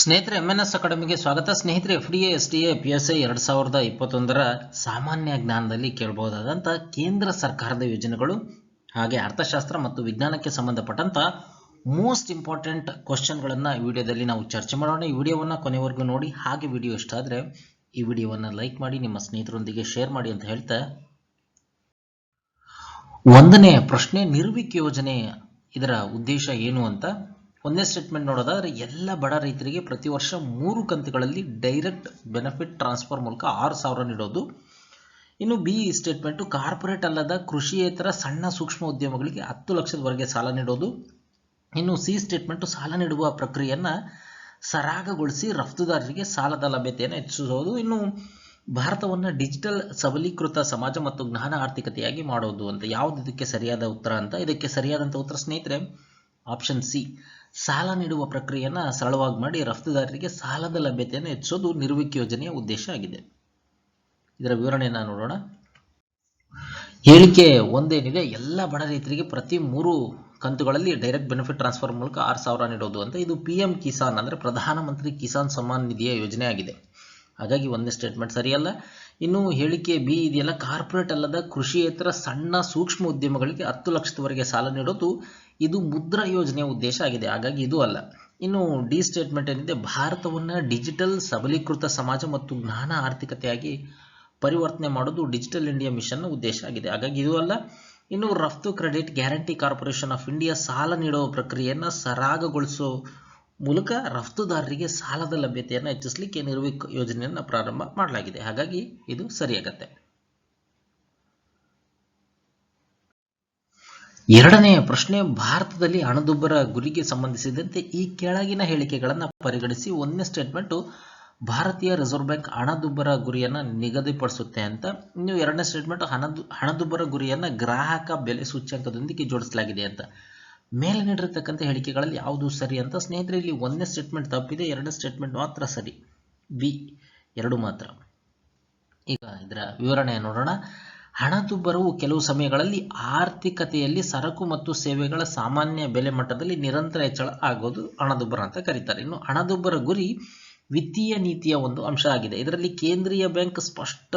ಸ್ನೇಹಿತರೆ MNS ಅಕಾಡೆಮಿಗೆ ಸ್ವಾಗತ. ಸ್ನೇಹಿತರೆ FDA STA PSI 2021 ಸಾಮಾನ್ಯ ಜ್ಞಾನದಲ್ಲಿ ಕೇಳಬಹುದಾದಂಥ ಕೇಂದ್ರ ಸರ್ಕಾರದ ಯೋಜನೆಗಳು ಹಾಗೆ ಅರ್ಥಶಾಸ್ತ್ರ ಮತ್ತು ವಿಜ್ಞಾನಕ್ಕೆ ಸಂಬಂಧಪಟ್ಟಂತ ಮೋಸ್ಟ್ ಇಂಪಾರ್ಟೆಂಟ್ ಕ್ವಶನ್ಗಳನ್ನು ಈ ವಿಡಿಯೋದಲ್ಲಿ ನಾವು ಚರ್ಚೆ ಮಾಡೋಣ. ಈ ವಿಡಿಯೋವನ್ನು ಕೊನೆವರೆಗೂ ನೋಡಿ. ಹಾಗೆ ವಿಡಿಯೋ ಇಷ್ಟ ಆದರೆ ಈ ವಿಡಿಯೋವನ್ನು ಲೈಕ್ ಮಾಡಿ, ನಿಮ್ಮ ಸ್ನೇಹಿತರೊಂದಿಗೆ ಶೇರ್ ಮಾಡಿ ಅಂತ ಹೇಳ್ತಾ, ಒಂದನೇ ಪ್ರಶ್ನೆ, ನಿರ್ವಿಕ್ ಯೋಜನೆ ಇದರ ಉದ್ದೇಶ ಏನು ಅಂತ. ಒಂದೇ ಸ್ಟೇಟ್ಮೆಂಟ್ ನೋಡೋದಾದ್ರೆ, ಎಲ್ಲ ಬಡ ರೈತರಿಗೆ ಪ್ರತಿ ವರ್ಷ 3 ಕಂತುಗಳಲ್ಲಿ ಡೈರೆಕ್ಟ್ ಬೆನಿಫಿಟ್ ಟ್ರಾನ್ಸ್ಫರ್ ಮೂಲಕ 6,000 ನೀಡೋದು. ಇನ್ನು ಬಿ ಸ್ಟೇಟ್ಮೆಂಟು, ಕಾರ್ಪೊರೇಟ್ ಅಲ್ಲದ ಕೃಷಿಯೇತರ ಸಣ್ಣ ಸೂಕ್ಷ್ಮ ಉದ್ಯಮಗಳಿಗೆ 10 ಲಕ್ಷದವರೆಗೆ ಸಾಲ ನೀಡೋದು. ಇನ್ನು ಸಿ ಸ್ಟೇಟ್ಮೆಂಟು, ಸಾಲ ನೀಡುವ ಪ್ರಕ್ರಿಯೆಯನ್ನು ಸರಾಗಗೊಳಿಸಿ ರಫ್ತುದಾರರಿಗೆ ಸಾಲದ ಲಭ್ಯತೆಯನ್ನು ಹೆಚ್ಚಿಸೋದು. ಇನ್ನು ಭಾರತವನ್ನು ಡಿಜಿಟಲ್ ಸಬಲೀಕೃತ ಸಮಾಜ ಮತ್ತು ಜ್ಞಾನ ಆರ್ಥಿಕತೆಯಾಗಿ ಮಾಡೋದು ಅಂತ. ಯಾವುದು ಇದಕ್ಕೆ ಸರಿಯಾದ ಉತ್ತರ ಅಂತ? ಇದಕ್ಕೆ ಸರಿಯಾದಂಥ ಉತ್ತರ ಸ್ನೇಹಿತರೆ ಆಪ್ಷನ್ ಸಿ, ಸಾಲ ನೀಡುವ ಪ್ರಕ್ರಿಯೆಯನ್ನು ಸರಳವಾಗಿ ಮಾಡಿ ರಫ್ತುದಾರರಿಗೆ ಸಾಲದ ಲಭ್ಯತೆಯನ್ನು ಹೆಚ್ಚಿಸೋದು ನಿರ್ವಿಕ್ ಯೋಜನೆಯ ಉದ್ದೇಶ ಆಗಿದೆ. ಇದರ ವಿವರಣೆಯನ್ನು ನೋಡೋಣ. ಹೇಳಿಕೆ ಒಂದೇನಿದೆ, ಎಲ್ಲ ಬಡ ರೈತರಿಗೆ ಪ್ರತಿ 3 ಕಂತುಗಳಲ್ಲಿ ಡೈರೆಕ್ಟ್ ಬೆನಿಫಿಟ್ ಟ್ರಾನ್ಸ್ಫರ್ ಮೂಲಕ 6,000 ನೀಡೋದು ಅಂತ. ಇದು PM ಕಿಸಾನ್ ಅಂದರೆ ಪ್ರಧಾನಮಂತ್ರಿ ಕಿಸಾನ್ ಸಮ್ಮಾನ್ ನಿಧಿಯ ಯೋಜನೆ ಆಗಿದೆ. ಹಾಗಾಗಿ ಒಂದೇ ಸ್ಟೇಟ್ಮೆಂಟ್ ಸರಿಯಲ್ಲ. ಇನ್ನು ಹೇಳಿಕೆ ಬಿ ಇದೆಯಲ್ಲ, ಕಾರ್ಪೊರೇಟ್ ಅಲ್ಲದ ಕೃಷಿಯೇತರ ಸಣ್ಣ ಸೂಕ್ಷ್ಮ ಉದ್ಯಮಗಳಿಗೆ 10 ಲಕ್ಷದವರೆಗೆ ಸಾಲ ನೀಡೋದು, ಇದು ಮುದ್ರಾ ಯೋಜನೆಯ ಉದ್ದೇಶ ಆಗಿದೆ. ಹಾಗಾಗಿ ಇದು ಅಲ್ಲ. ಇನ್ನು ಡಿ ಸ್ಟೇಟ್ಮೆಂಟ್ ಏನಿದೆ, ಭಾರತವನ್ನು ಡಿಜಿಟಲ್ ಸಬಲೀಕೃತ ಸಮಾಜ ಮತ್ತು ಜ್ಞಾನ ಆರ್ಥಿಕತೆಯಾಗಿ ಪರಿವರ್ತನೆ ಮಾಡೋದು ಡಿಜಿಟಲ್ ಇಂಡಿಯಾ ಮಿಷನ್ನ ಉದ್ದೇಶ ಆಗಿದೆ. ಹಾಗಾಗಿ ಇದು ಅಲ್ಲ. ಇನ್ನು ರಫ್ತು credit guarantee corporation of India ಸಾಲ ನೀಡುವ ಪ್ರಕ್ರಿಯೆಯನ್ನು ಸರಾಗಗೊಳಿಸೋ ಮೂಲಕ ರಫ್ತುದಾರರಿಗೆ ಸಾಲದ ಲಭ್ಯತೆಯನ್ನು ಹೆಚ್ಚಿಸಲಿಕ್ಕೆ ನಿರ್ವಿಕ್ ಯೋಜನೆಯನ್ನು ಪ್ರಾರಂಭ ಮಾಡಲಾಗಿದೆ. ಹಾಗಾಗಿ ಇದು ಸರಿಯಾಗತ್ತೆ. ಎರಡನೆಯ ಪ್ರಶ್ನೆ, ಭಾರತದಲ್ಲಿ ಹಣದುಬ್ಬರ ಗುರಿಗೆ ಸಂಬಂಧಿಸಿದಂತೆ ಈ ಕೆಳಗಿನ ಹೇಳಿಕೆಗಳನ್ನು ಪರಿಗಣಿಸಿ. ಒಂದನೇ ಸ್ಟೇಟ್ಮೆಂಟು, ಭಾರತೀಯ ರಿಸರ್ವ್ ಬ್ಯಾಂಕ್ ಹಣದುಬ್ಬರ ಗುರಿಯನ್ನು ನಿಗದಿಪಡಿಸುತ್ತೆ ಅಂತ. ಇನ್ನು ಎರಡನೇ ಸ್ಟೇಟ್ಮೆಂಟ್, ಹಣದುಬ್ಬರ ಗುರಿಯನ್ನು ಗ್ರಾಹಕ ಬೆಲೆ ಸೂಚ್ಯಂಕದೊಂದಿಗೆ ಜೋಡಿಸಲಾಗಿದೆ ಅಂತ. ಮೇಲೆ ನೀಡಿರತಕ್ಕಂಥ ಹೇಳಿಕೆಗಳಲ್ಲಿ ಯಾವುದು ಸರಿ ಅಂತ. ಸ್ನೇಹಿತರೆ, ಇಲ್ಲಿ ಒಂದನೇ ಸ್ಟೇಟ್ಮೆಂಟ್ ತಪ್ಪಿದೆ, ಎರಡನೇ ಸ್ಟೇಟ್ಮೆಂಟ್ ಮಾತ್ರ ಸರಿ, ಬಿ 2 ಮಾತ್ರ. ಈಗ ಇದರ ವಿವರಣೆ ನೋಡೋಣ. ಹಣದುಬ್ಬರವು ಕೆಲವು ಸಮಯಗಳಲ್ಲಿ ಆರ್ಥಿಕತೆಯಲ್ಲಿ ಸರಕು ಮತ್ತು ಸೇವೆಗಳ ಸಾಮಾನ್ಯ ಬೆಲೆ ಮಟ್ಟದಲ್ಲಿ ನಿರಂತರ ಹೆಚ್ಚಳ ಆಗೋದು ಹಣದುಬ್ಬರ ಅಂತ ಕರೀತಾರೆ. ಇನ್ನು ಹಣದುಬ್ಬರ ಗುರಿ ವಿತ್ತೀಯ ನೀತಿಯ ಒಂದು ಅಂಶ ಆಗಿದೆ. ಇದರಲ್ಲಿ ಕೇಂದ್ರೀಯ ಬ್ಯಾಂಕ್ ಸ್ಪಷ್ಟ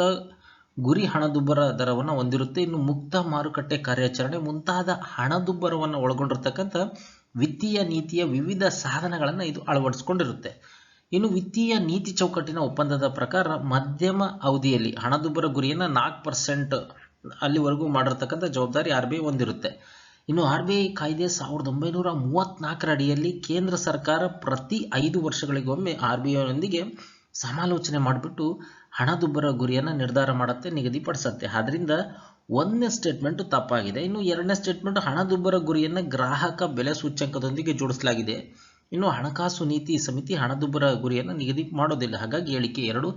ಗುರಿ ಹಣದುಬ್ಬರ ದರವನ್ನು ಹೊಂದಿರುತ್ತೆ. ಇನ್ನು ಮುಕ್ತ ಮಾರುಕಟ್ಟೆ ಕಾರ್ಯಾಚರಣೆ ಮುಂತಾದ ಹಣದುಬ್ಬರವನ್ನು ಒಳಗೊಂಡಿರ್ತಕ್ಕಂಥ ವಿತ್ತೀಯ ನೀತಿಯ ವಿವಿಧ ಸಾಧನಗಳನ್ನು ಇದು ಅಳವಡಿಸಿಕೊಂಡಿರುತ್ತೆ. ಇನ್ನು ವಿತ್ತೀಯ ನೀತಿ ಚೌಕಟ್ಟಿನ ಒಪ್ಪಂದದ ಪ್ರಕಾರ ಮಧ್ಯಮ ಅವಧಿಯಲ್ಲಿ ಹಣದುಬ್ಬರ ಗುರಿಯನ್ನು 4% ಅಲ್ಲಿವರೆಗೂ ಮಾಡಿರ್ತಕ್ಕಂಥ ಜವಾಬ್ದಾರಿ RBI ಹೊಂದಿರುತ್ತೆ. ಇನ್ನು RBI ಕಾಯ್ದೆ 1934 ಅಡಿಯಲ್ಲಿ ಕೇಂದ್ರ ಸರ್ಕಾರ ಪ್ರತಿ 5 ವರ್ಷಗಳಿಗೊಮ್ಮೆ RBIಯೊಂದಿಗೆ ಸಮಾಲೋಚನೆ ಮಾಡಿಬಿಟ್ಟು ಹಣದುಬ್ಬರ ಗುರಿಯನ್ನು ನಿರ್ಧಾರ ಮಾಡುತ್ತೆ, ನಿಗದಿಪಡಿಸುತ್ತೆ. ಆದ್ದರಿಂದ ಒಂದನೇ ಸ್ಟೇಟ್ಮೆಂಟ್ ತಪ್ಪಾಗಿದೆ. ಇನ್ನು ಎರಡನೇ ಸ್ಟೇಟ್ಮೆಂಟ್, ಹಣದುಬ್ಬರ ಗುರಿಯನ್ನು ಗ್ರಾಹಕ ಬೆಲೆ ಸೂಚ್ಯಂಕದೊಂದಿಗೆ ಜೋಡಿಸಲಾಗಿದೆ. ಇನ್ನು ಹಣಕಾಸು ನೀತಿ ಸಮಿತಿ ಹಣದುಬ್ಬರ ಗುರಿಯನ್ನು ನಿಗದಿ ಮಾಡೋದಿಲ್ಲ. ಹಾಗಾಗಿ ಹೇಳಿಕೆ 2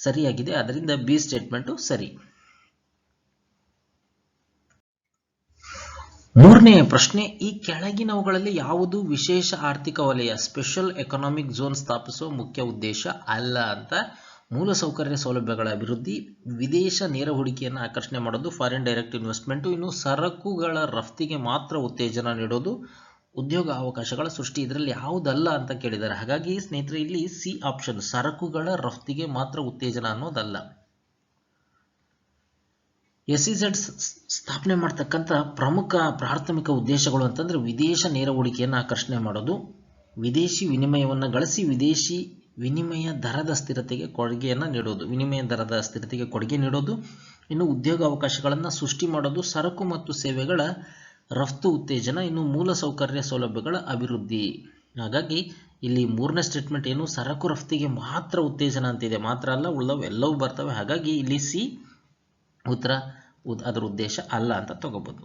ಸರಿಯಾಗಿದೆ. ಅದರಿಂದ ಬಿ ಸ್ಟೇಟ್ಮೆಂಟು ಸರಿ. ಮೂರನೇ ಪ್ರಶ್ನೆ, ಈ ಕೆಳಗಿನವುಗಳಲ್ಲಿ ಯಾವುದು ವಿಶೇಷ ಆರ್ಥಿಕ ವಲಯ ಸ್ಪೆಷಲ್ ಎಕನಾಮಿಕ್ ಝೋನ್ ಸ್ಥಾಪಿಸುವ ಮುಖ್ಯ ಉದ್ದೇಶ ಅಲ್ಲ ಅಂತ. ಮೂಲಸೌಕರ್ಯ ಸೌಲಭ್ಯಗಳ ಅಭಿವೃದ್ಧಿ, ವಿದೇಶ ನೇರ ಹೂಡಿಕೆಯನ್ನು ಆಕರ್ಷಣೆ ಮಾಡೋದು ಫಾರಿನ್ ಡೈರೆಕ್ಟ್ ಇನ್ವೆಸ್ಟ್ಮೆಂಟು, ಇನ್ನು ಸರಕುಗಳ ರಫ್ತಿಗೆ ಮಾತ್ರ ಉತ್ತೇಜನ ನೀಡೋದು, ಉದ್ಯೋಗ ಅವಕಾಶಗಳ ಸೃಷ್ಟಿ. ಇದರಲ್ಲಿ ಯಾವುದಲ್ಲ ಅಂತ ಕೇಳಿದ್ದಾರೆ. ಹಾಗಾಗಿ ಸ್ನೇಹಿತರೆ ಇಲ್ಲಿ ಸಿ ಆಪ್ಷನ್, ಸರಕುಗಳ ರಫ್ತಿಗೆ ಮಾತ್ರ ಉತ್ತೇಜನ ಅನ್ನೋದಲ್ಲ. SEZ ಸ್ಥಾಪನೆ ಮಾಡ್ತಕ್ಕಂಥ ಪ್ರಮುಖ ಪ್ರಾಥಮಿಕ ಉದ್ದೇಶಗಳು ಅಂತಂದ್ರೆ ವಿದೇಶ ನೇರ ಹೂಡಿಕೆಯನ್ನು ಆಕರ್ಷಣೆ ಮಾಡೋದು, ವಿದೇಶಿ ವಿನಿಮಯವನ್ನು ಗಳಿಸಿ ವಿದೇಶಿ ವಿನಿಮಯ ದರದ ಸ್ಥಿರತೆಗೆ ಕೊಡುಗೆಯನ್ನು ನೀಡೋದು, ಇನ್ನು ಉದ್ಯೋಗ ಅವಕಾಶಗಳನ್ನು ಸೃಷ್ಟಿ ಮಾಡೋದು, ಸರಕು ಮತ್ತು ಸೇವೆಗಳ ರಫ್ತು ಉತ್ತೇಜನ, ಇನ್ನು ಮೂಲಸೌಕರ್ಯ ಸೌಲಭ್ಯಗಳ ಅಭಿವೃದ್ಧಿ. ಹಾಗಾಗಿ ಇಲ್ಲಿ ಮೂರನೇ ಸ್ಟೇಟ್ಮೆಂಟ್ ಏನು, ಸರಕು ರಫ್ತಿಗೆ ಮಾತ್ರ ಉತ್ತೇಜನ ಅಂತಿದೆ. ಮಾತ್ರ ಅಲ್ಲ, ಉಳಿದವು ಎಲ್ಲವೂ ಬರ್ತವೆ. ಹಾಗಾಗಿ ಇಲ್ಲಿ ಸಿ ಉತ್ತರ, ಅದರ ಉದ್ದೇಶ ಅಲ್ಲ ಅಂತ ತಗೋಬಹುದು.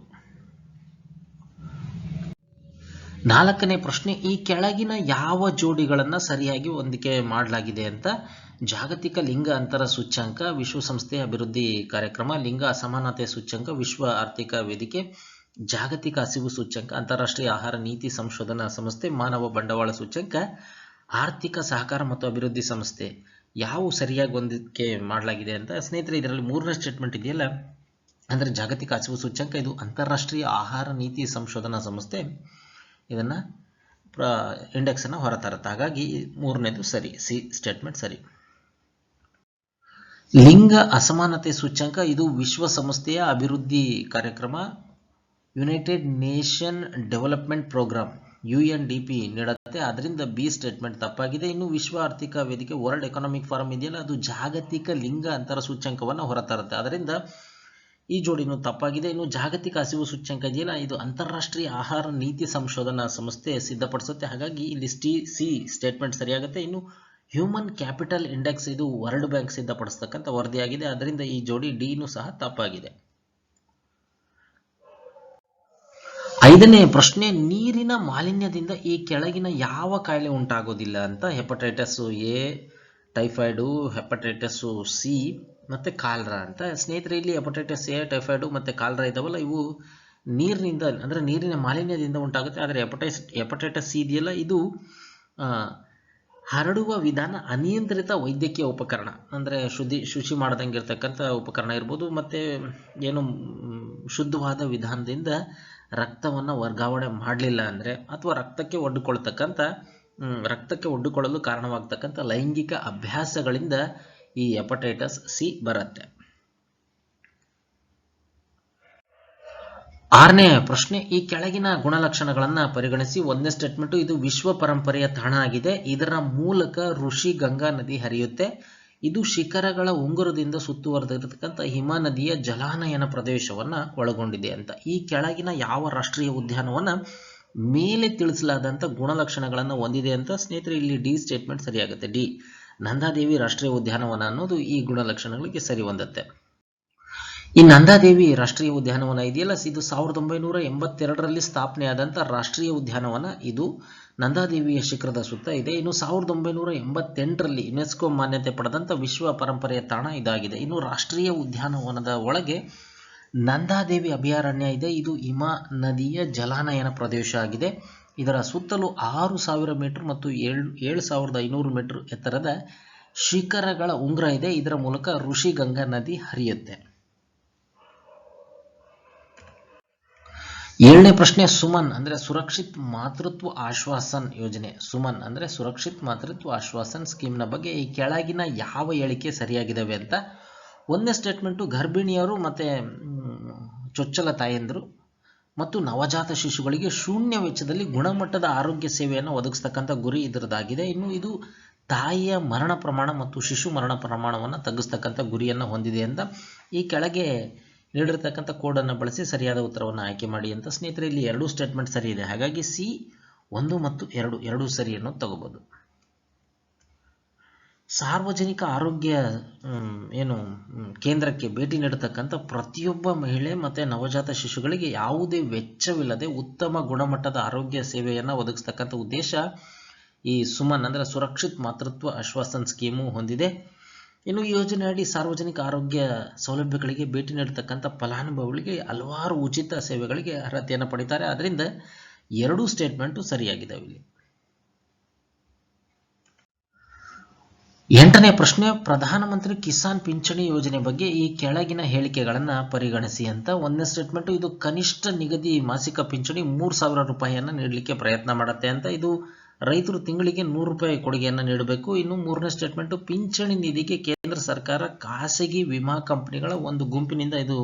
ನಾಲ್ಕನೇ ಪ್ರಶ್ನೆ, ಈ ಕೆಳಗಿನ ಯಾವ ಜೋಡಿಗಳನ್ನು ಸರಿಯಾಗಿ ಹೊಂದಿಕೆ ಮಾಡಲಾಗಿದೆ ಅಂತ. ಜಾಗತಿಕ ಲಿಂಗ ಅಂತರ ಸೂಚ್ಯಂಕ, ವಿಶ್ವಸಂಸ್ಥೆಯ ಅಭಿವೃದ್ಧಿ ಕಾರ್ಯಕ್ರಮ, ಲಿಂಗ ಅಸಮಾನತೆ ಸೂಚ್ಯಂಕ, ವಿಶ್ವ ಆರ್ಥಿಕ ವೇದಿಕೆ, ಜಾಗತಿಕ ಹಸಿವು ಸೂಚ್ಯಂಕ, ಅಂತಾರಾಷ್ಟ್ರೀಯ ಆಹಾರ ನೀತಿ ಸಂಶೋಧನಾ ಸಂಸ್ಥೆ, ಮಾನವ ಬಂಡವಾಳ ಸೂಚ್ಯಂಕ, ಆರ್ಥಿಕ ಸಹಕಾರ ಮತ್ತು ಅಭಿವೃದ್ಧಿ ಸಂಸ್ಥೆ. ಯಾವ ಸರಿಯಾಗಿ ಹೊಂದಿಕೆ ಮಾಡಲಾಗಿದೆ ಅಂತ. ಸ್ನೇಹಿತರೆ, ಇದರಲ್ಲಿ ಮೂರನೇ ಸ್ಟೇಟ್ಮೆಂಟ್ ಇದೆಯಲ್ಲ, ಅಂದರೆ ಜಾಗತಿಕ ಹಸಿವು ಸೂಚ್ಯಂಕ, ಇದು ಅಂತಾರಾಷ್ಟ್ರೀಯ ಆಹಾರ ನೀತಿ ಸಂಶೋಧನಾ ಸಂಸ್ಥೆ ಇದನ್ನು ಇಂಡೆಕ್ಸ್ ಅನ್ನು ಹೊರತರುತ್ತೆ. ಹಾಗಾಗಿ ಮೂರನೇದು ಸರಿ, ಸಿ ಸ್ಟೇಟ್ಮೆಂಟ್ ಸರಿ. ಲಿಂಗ ಅಸಮಾನತೆ ಸೂಚ್ಯಂಕ ಇದು ವಿಶ್ವಸಂಸ್ಥೆಯ ಅಭಿವೃದ್ಧಿ ಕಾರ್ಯಕ್ರಮ United Nation Development Program UNDP ನೀಡುತ್ತೆ. ಅದರಿಂದ ಬಿ ಸ್ಟೇಟ್ಮೆಂಟ್ ತಪ್ಪಾಗಿದೆ. ಇನ್ನು ವಿಶ್ವ ಆರ್ಥಿಕ ವೇದಿಕೆ ವರ್ಲ್ಡ್ ಎಕನಾಮಿಕ್ ಫಾರಂ ಇದೆಯಲ್ಲ, ಅದು ಜಾಗತಿಕ ಲಿಂಗ ಅಂತರ ಸೂಚ್ಯಂಕವನ್ನು ಹೊರತರುತ್ತೆ. ಅದರಿಂದ ಈ ಜೋಡಿನೂ ತಪ್ಪಾಗಿದೆ. ಇನ್ನು ಜಾಗತಿಕ ಹಸಿವು ಸೂಚ್ಯಂಕ ಇದೆಯಲ್ಲ, ಇದು ಅಂತಾರಾಷ್ಟ್ರೀಯ ಆಹಾರ ನೀತಿ ಸಂಶೋಧನಾ ಸಂಸ್ಥೆ ಸಿದ್ಧಪಡಿಸುತ್ತೆ. ಹಾಗಾಗಿ ಇಲ್ಲಿ ಸಿ ಸ್ಟೇಟ್ಮೆಂಟ್ ಸರಿಯಾಗುತ್ತೆ. ಇನ್ನು ಹ್ಯೂಮನ್ ಕ್ಯಾಪಿಟಲ್ ಇಂಡೆಕ್ಸ್ ಇದು ವರ್ಲ್ಡ್ ಬ್ಯಾಂಕ್ ಸಿದ್ಧಪಡಿಸ್ತಕ್ಕಂಥ ವರದಿಯಾಗಿದೆ. ಅದರಿಂದ ಈ ಜೋಡಿ ಡಿನೂ ಸಹ ತಪ್ಪಾಗಿದೆ. ಐದನೇ ಪ್ರಶ್ನೆ, ನೀರಿನ ಮಾಲಿನ್ಯದಿಂದ ಈ ಕೆಳಗಿನ ಯಾವ ಕಾಯಿಲೆ ಉಂಟಾಗೋದಿಲ್ಲ ಅಂತ. Hepatitis A, typhoid, hepatitis C ಮತ್ತು ಕಾಲ್ರಾ ಅಂತ. ಸ್ನೇಹಿತರೆ, ಇಲ್ಲಿ ಹೆಪಟೈಟಿಸ್ ಎ, ಟೈಫಾಯ್ಡು ಮತ್ತು ಕಾಲ್ರಾ ಇದಾವಲ್ಲ, ಇವು ನೀರಿನಿಂದ ಅಂದರೆ ನೀರಿನ ಮಾಲಿನ್ಯದಿಂದ ಉಂಟಾಗುತ್ತೆ. ಆದರೆ ಹೆಪಟೈಟಿಸ್ ಸಿ ಇದೆಯಲ್ಲ, ಇದು ಹರಡುವ ವಿಧಾನ ಅನಿಯಂತ್ರಿತ ವೈದ್ಯಕೀಯ ಉಪಕರಣ ಅಂದರೆ ಶುಚಿ ಮಾಡದಂಗೆ ಇರ್ತಕ್ಕಂಥ ಉಪಕರಣ ಇರ್ಬೋದು, ಮತ್ತು ಏನು ಶುದ್ಧವಾದ ವಿಧಾನದಿಂದ ರಕ್ತವನ್ನು ವರ್ಗಾವಣೆ ಮಾಡಲಿಲ್ಲ ಅಂದರೆ, ಅಥವಾ ರಕ್ತಕ್ಕೆ ಒಡ್ಡಿಕೊಳ್ಳಲು ಕಾರಣವಾಗ್ತಕ್ಕಂಥ ಲೈಂಗಿಕ ಅಭ್ಯಾಸಗಳಿಂದ ಈ ಹೆಪಟೈಟಿಸ್ ಸಿ ಬರುತ್ತೆ. ಆರನೇ ಪ್ರಶ್ನೆ, ಈ ಕೆಳಗಿನ ಗುಣಲಕ್ಷಣಗಳನ್ನು ಪರಿಗಣಿಸಿ. ಒಂದನೇ ಸ್ಟೇಟ್ಮೆಂಟು ಇದು ವಿಶ್ವ ಪರಂಪರೆಯ ತಾಣ ಆಗಿದೆ. ಇದರ ಮೂಲಕ ಋಷಿ ಗಂಗಾ ನದಿ ಹರಿಯುತ್ತೆ. ಇದು ಶಿಖರಗಳ ಉಂಗುರದಿಂದ ಸುತ್ತುವರೆದಿರತಕ್ಕಂಥ ಹಿಮ ನದಿಯ ಜಲಾನಯನ ಪ್ರದೇಶವನ್ನು ಒಳಗೊಂಡಿದೆ ಅಂತ. ಈ ಕೆಳಗಿನ ಯಾವ ರಾಷ್ಟ್ರೀಯ ಉದ್ಯಾನವನ ಮೇಲೆ ತಿಳಿಸಲಾದಂಥ ಗುಣಲಕ್ಷಣಗಳನ್ನು ಹೊಂದಿದೆ ಅಂತ. ಸ್ನೇಹಿತರೆ, ಇಲ್ಲಿ ಡಿ ಸ್ಟೇಟ್ಮೆಂಟ್ ಸರಿಯಾಗುತ್ತೆ. ಡಿ ನಂದಾದೇವಿ ರಾಷ್ಟ್ರೀಯ ಉದ್ಯಾನವನ ಅನ್ನೋದು ಈ ಗುಣಲಕ್ಷಣಗಳಿಗೆ ಸರಿ ಹೊಂದುತ್ತೆ. ಈ ನಂದಾದೇವಿ ರಾಷ್ಟ್ರೀಯ ಉದ್ಯಾನವನ ಇದೆಯಲ್ಲ, ಇದು 1982ರಲ್ಲಿ ಸ್ಥಾಪನೆಯಾದಂಥ ರಾಷ್ಟ್ರೀಯ ಉದ್ಯಾನವನ. ಇದು ನಂದಾದೇವಿಯ ಶಿಖರದ ಸುತ್ತ ಇದೆ. ಇನ್ನು 1988ರಲ್ಲಿ ಯುನೆಸ್ಕೋ ಮಾನ್ಯತೆ ಪಡೆದಂಥ ವಿಶ್ವ ಪರಂಪರೆಯ ತಾಣ ಇದಾಗಿದೆ. ಇನ್ನು ರಾಷ್ಟ್ರೀಯ ಉದ್ಯಾನವನದ ಒಳಗೆ ನಂದಾದೇವಿ ಅಭಯಾರಣ್ಯ ಇದೆ. ಇದು ಹಿಮ ನದಿಯ ಜಲಾನಯನ ಪ್ರದೇಶ ಆಗಿದೆ. ಇದರ ಸುತ್ತಲೂ 6000 ಮೀಟರ್ ಮತ್ತು 7500 ಮೀಟರ್ ಎತ್ತರದ ಶಿಖರಗಳ ಉಂಗುರ ಇದೆ. ಇದರ ಮೂಲಕ ಋಷಿ ಗಂಗಾ ನದಿ ಹರಿಯುತ್ತೆ. ಏಳನೇ ಪ್ರಶ್ನೆ, ಸುಮನ್ ಅಂದರೆ ಸುರಕ್ಷಿತ್ ಮಾತೃತ್ವ ಆಶ್ವಾಸನ್ ಯೋಜನೆ. ಸುಮನ್ ಅಂದರೆ ಸುರಕ್ಷಿತ್ ಮಾತೃತ್ವ ಆಶ್ವಾಸನ್ ಸ್ಕೀಮ್ನ ಬಗ್ಗೆ ಈ ಕೆಳಗಿನ ಯಾವ ಹೇಳಿಕೆ ಸರಿಯಾಗಿದ್ದಾವೆ ಅಂತ. ಒಂದನೇ ಸ್ಟೇಟ್ಮೆಂಟು ಗರ್ಭಿಣಿಯರು ಮತ್ತು ಚೊಚ್ಚಲ ತಾಯಂದಿರು ಮತ್ತು ನವಜಾತ ಶಿಶುಗಳಿಗೆ ಶೂನ್ಯ ವೆಚ್ಚದಲ್ಲಿ ಗುಣಮಟ್ಟದ ಆರೋಗ್ಯ ಸೇವೆಯನ್ನು ಒದಗಿಸ್ತಕ್ಕಂಥ ಗುರಿ ಇದರದಾಗಿದೆ. ಇನ್ನು ಇದು ತಾಯಿಯ ಮರಣ ಪ್ರಮಾಣ ಮತ್ತು ಶಿಶು ಮರಣ ಪ್ರಮಾಣವನ್ನು ತಗ್ಗಿಸ್ತಕ್ಕಂಥ ಗುರಿಯನ್ನು ಹೊಂದಿದೆ ಅಂತ. ಈ ಕೆಳಗೆ ನೀಡಿರ್ತಕ್ಕಂಥ ಕೋಡನ್ನು ಬಳಸಿ ಸರಿಯಾದ ಉತ್ತರವನ್ನು ಆಯ್ಕೆ ಮಾಡಿ ಅಂತ. ಸ್ನೇಹಿತರೆ, ಇಲ್ಲಿ ಎರಡೂ ಸ್ಟೇಟ್ಮೆಂಟ್ ಸರಿ ಇದೆ. ಹಾಗಾಗಿ ಸಿ 1 ಮತ್ತು 2 ಎರಡೂ ಸರಿ ಅನ್ನೋದು ತಗೋಬಹುದು. ಸಾರ್ವಜನಿಕ ಆರೋಗ್ಯ ಕೇಂದ್ರಕ್ಕೆ ಭೇಟಿ ನೀಡತಕ್ಕಂಥ ಪ್ರತಿಯೊಬ್ಬ ಮಹಿಳೆ ಮತ್ತು ನವಜಾತ ಶಿಶುಗಳಿಗೆ ಯಾವುದೇ ವೆಚ್ಚವಿಲ್ಲದೆ ಉತ್ತಮ ಗುಣಮಟ್ಟದ ಆರೋಗ್ಯ ಸೇವೆಯನ್ನು ಒದಗಿಸ್ತಕ್ಕಂಥ ಉದ್ದೇಶ ಈ ಸುಮನ್ ಅಂದರೆ ಸುರಕ್ಷಿತ್ ಮಾತೃತ್ವ ಆಶ್ವಾಸನ್ ಸ್ಕೀಮು ಹೊಂದಿದೆ. ಇನ್ನು ಈ ಯೋಜನೆಯಡಿ ಸಾರ್ವಜನಿಕ ಆರೋಗ್ಯ ಸೌಲಭ್ಯಗಳಿಗೆ ಭೇಟಿ ನೀಡತಕ್ಕಂಥ ಫಲಾನುಭವಿಗಳಿಗೆ ಹಲವಾರು ಉಚಿತ ಸೇವೆಗಳಿಗೆ ಅರ್ಹತೆಯನ್ನು ಪಡಿತಾರೆ. ಆದ್ದರಿಂದ ಎರಡೂ ಸ್ಟೇಟ್ಮೆಂಟು ಸರಿಯಾಗಿದ್ದಾವೆ ಇಲ್ಲಿ. 8ನೇ ಪ್ರಶ್ನೆ, ಪ್ರಧಾನಮಂತ್ರಿ ಕಿಸಾನ್ ಪಿಂಚಣಿ ಯೋಜನೆ ಬಗ್ಗೆ ಈ ಕೆಳಗಿನ ಹೇಳಿಕೆಗಳನ್ನು ಪರಿಗಣಿಸಿ ಅಂತ. ಒಂದನೇ ಸ್ಟೇಟ್ಮೆಂಟು ಇದು ಕನಿಷ್ಠ ನಿಗದಿ ಮಾಸಿಕ ಪಿಂಚಣಿ 3000 ರೂಪಾಯಿಯನ್ನು ನೀಡಲಿಕ್ಕೆ ಪ್ರಯತ್ನ ಮಾಡುತ್ತೆ ಅಂತ. ಇದು ರೈತರು ತಿಂಗಳಿಗೆ 100 ರೂಪಾಯಿ ಕೊಡುಗೆಯನ್ನು ನೀಡಬೇಕು. ಇನ್ನು ಮೂರನೇ ಸ್ಟೇಟ್ಮೆಂಟು ಪಿಂಚಣಿ ನಿಧಿಗೆ ಕೇಂದ್ರ ಸರ್ಕಾರ ಖಾಸಗಿ ವಿಮಾ ಕಂಪನಿಗಳ ಒಂದು ಗುಂಪಿನಿಂದ ಇದು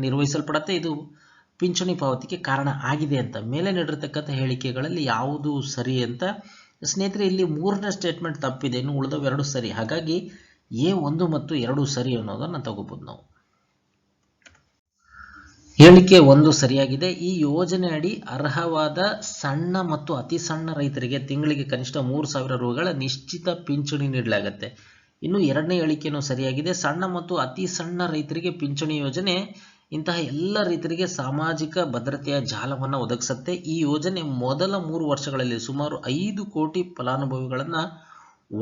ನಿರ್ವಹಿಸಲ್ಪಡುತ್ತೆ. ಇದು ಪಿಂಚಣಿ ಪಾವತಿಗೆ ಕಾರಣ ಆಗಿದೆ ಅಂತ. ಮೇಲೆ ನೀಡಿರತಕ್ಕಂಥ ಹೇಳಿಕೆಗಳಲ್ಲಿ ಯಾವುದು ಸರಿ ಅಂತ. ಸ್ನೇಹಿತರೆ, ಇಲ್ಲಿ ಮೂರನೇ ಸ್ಟೇಟ್ಮೆಂಟ್ ತಪ್ಪಿದೆ, ಇನ್ನು ಉಳಿದವೆರಡು ಸರಿ. ಹಾಗಾಗಿ ಎ 1 ಮತ್ತು 2 ಸರಿ ಅನ್ನೋದನ್ನು ತಗೋಬಹುದು ನಾವು. ಹೇಳಿಕೆ 1 ಸರಿಯಾಗಿದೆ. ಈ ಯೋಜನೆ ಅಡಿ ಅರ್ಹವಾದ ಸಣ್ಣ ಮತ್ತು ಅತಿ ಸಣ್ಣ ರೈತರಿಗೆ ತಿಂಗಳಿಗೆ ಕನಿಷ್ಠ 3000 ರೂಗಳ ನಿಶ್ಚಿತ ಪಿಂಚಣಿ ನೀಡಲಾಗುತ್ತೆ. ಇನ್ನು ಎರಡನೇ ಹೇಳಿಕೆಯೂ ಸರಿಯಾಗಿದೆ. ಸಣ್ಣ ಮತ್ತು ಅತಿ ಸಣ್ಣ ರೈತರಿಗೆ ಪಿಂಚಣಿ ಯೋಜನೆ ಇಂತಹ ಎಲ್ಲ ರೈತರಿಗೆ ಸಾಮಾಜಿಕ ಭದ್ರತೆಯ ಜಾಲವನ್ನು ಒದಗಿಸುತ್ತೆ. ಈ ಯೋಜನೆ ಮೊದಲ 3 ವರ್ಷಗಳಲ್ಲಿ ಸುಮಾರು 5 ಕೋಟಿ ಫಲಾನುಭವಿಗಳನ್ನು